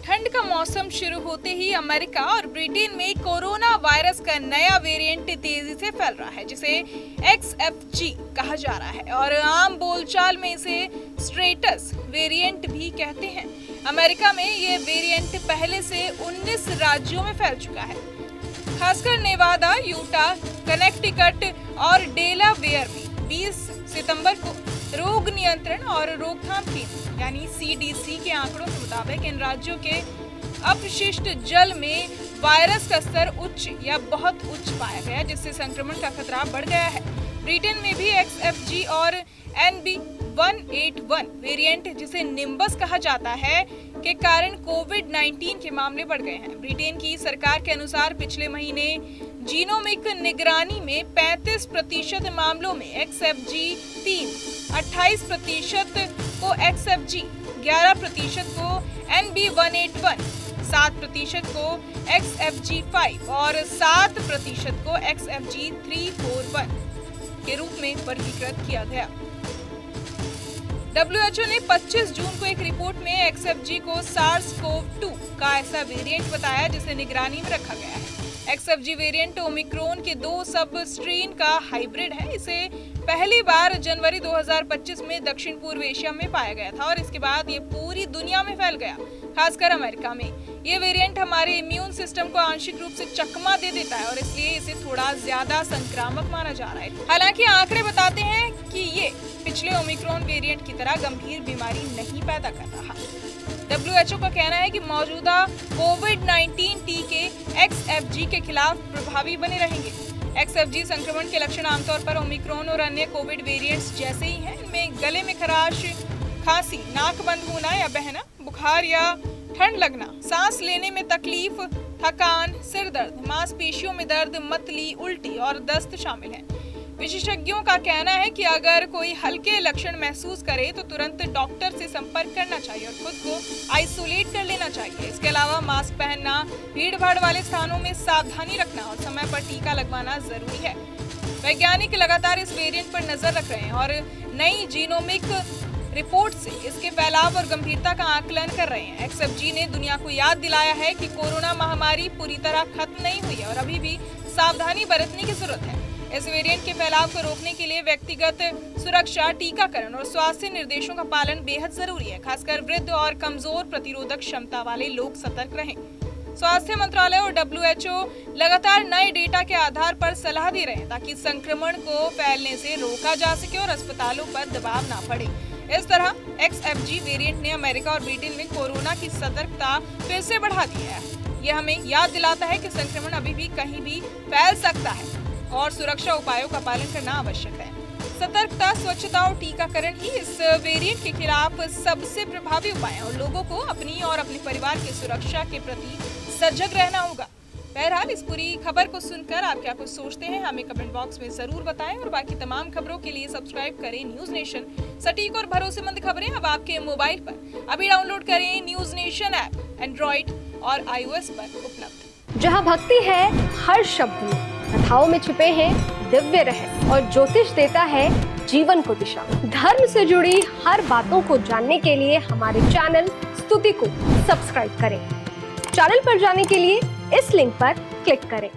ठंड का मौसम शुरू होते ही अमेरिका और ब्रिटेन में कोरोना वायरस का नया वेरिएंट तेजी से फैल रहा है, जिसे XFG कहा जा रहा है और आम बोलचाल में इसे स्ट्रेटस वेरिएंट भी कहते हैं। अमेरिका में ये वेरिएंट पहले से 19 राज्यों में फैल चुका है, खासकर नेवादा, यूटा, कनेक्टिकट और डेलावेयर में 20 सितंबर को रोग नियंत्रण और रोकथाम केंद्र यानी CDC के आंकड़ों के मुताबिक इन राज्यों के अपशिष्ट जल में वायरस का स्तर उच्च या बहुत उच्च पाया गया, जिससे संक्रमण का खतरा बढ़ गया है। ब्रिटेन में भी XFG और NB181 वेरिएंट, जिसे निम्बस कहा जाता है, के कारण कोविड-19 के मामले बढ़ गए हैं। ब्रिटेन की सरकार के अनुसार पिछले महीने जीनोमिक निगरानी में 35% मामलों में XFG 3, 28% को XFG, 11% को NB181, 7% को XFG 5 और 7% को XFG 341 के रूप में वर्गीकृत किया गया। WHO ने 25 जून को एक रिपोर्ट में XFG को SARS-CoV-2 का ऐसा वेरिएंट बताया जिसे निगरानी में रखा गया है। XFG वेरिएंट ओमिक्रॉन के 2 सब स्ट्रेन का हाइब्रिड है। इसे पहली बार जनवरी 2025 में दक्षिण पूर्व एशिया में पाया गया था और इसके बाद ये पूरी दुनिया में फैल गया, खासकर अमेरिका में। ये वेरिएंट हमारे इम्यून सिस्टम को आंशिक रूप से चकमा दे देता है और इसलिए इसे थोड़ा ज्यादा संक्रामक माना जा रहा है। हालांकि आंकड़े बताते हैं कि ये पिछले ओमिक्रॉन वेरिएंट की तरह गंभीर बीमारी नहीं पैदा कर रहा। WHO का कहना है कि मौजूदा कोविड-19 टीके XFG के खिलाफ प्रभावी बने रहेंगे। XFG संक्रमण के लक्षण आमतौर पर ओमिक्रॉन और अन्य कोविड वेरिएंट्स जैसे ही हैं। इनमें गले में खराश, खांसी, नाक बंद होना या बहना, बुखार या ठंड लगना, सांस लेने में तकलीफ, थकान, सिर दर्द, मांसपेशियों में दर्द, मतली, उल्टी और दस्त शामिल हैं। विशेषज्ञों का कहना है कि अगर कोई हल्के लक्षण महसूस करे तो तुरंत डॉक्टर से संपर्क करना चाहिए और खुद को आइसोलेट कर लेना चाहिए। इसके अलावा मास्क पहनना, भीड़ भाड़ वाले स्थानों में सावधानी रखना और समय पर टीका लगवाना जरूरी है। वैज्ञानिक लगातार इस वेरिएंट पर नजर रख रहे हैं और नई जीनोमिक रिपोर्ट से इसके फैलाव और गंभीरता का आकलन कर रहे हैं। XFG ने दुनिया को याद दिलाया है कि कोरोना महामारी पूरी तरह खत्म नहीं हुई है और अभी भी सावधानी बरतने की जरूरत है। इस वेरिएंट के फैलाव को रोकने के लिए व्यक्तिगत सुरक्षा, टीकाकरण और स्वास्थ्य निर्देशों का पालन बेहद जरूरी है। खासकर वृद्ध और कमजोर प्रतिरोधक क्षमता वाले लोग सतर्क रहें। स्वास्थ्य मंत्रालय और WHO लगातार नए डेटा के आधार पर सलाह दे रहे हैं ताकि संक्रमण को फैलने से रोका जा सके और अस्पतालों पर दबाव ना पड़े। इस तरह XFG वेरिएंट ने अमेरिका और ब्रिटेन में कोरोना की सतर्कता फिर से बढ़ा दी है। यह हमें याद दिलाता है कि संक्रमण अभी भी कहीं भी फैल सकता है और सुरक्षा उपायों का पालन करना आवश्यक है। सतर्कता, स्वच्छता और टीकाकरण ही इस वेरिएंट के खिलाफ सबसे प्रभावी उपाय है और लोगों को अपनी और अपने परिवार की सुरक्षा के प्रति सजग रहना होगा। बहरहाल, इस पूरी खबर को सुनकर आप क्या कुछ सोचते हैं, हमें कमेंट बॉक्स में जरूर बताएं और बाकी तमाम खबरों के लिए सब्सक्राइब करें न्यूज नेशन। सटीक और भरोसेमंद खबरें अब आपके मोबाइल पर। अभी डाउनलोड करें न्यूज नेशन ऐप, एंड्रॉइड और iOS पर उपलब्ध। जहाँ भक्ति है हर शब्द में, कथाओं में छुपे हैं दिव्य रहस्य और ज्योतिष देता है जीवन को दिशा। धर्म से जुड़ी हर बातों को जानने के लिए हमारे चैनल स्तुति को सब्सक्राइब करें। चैनल पर जाने के लिए इस लिंक पर क्लिक करें।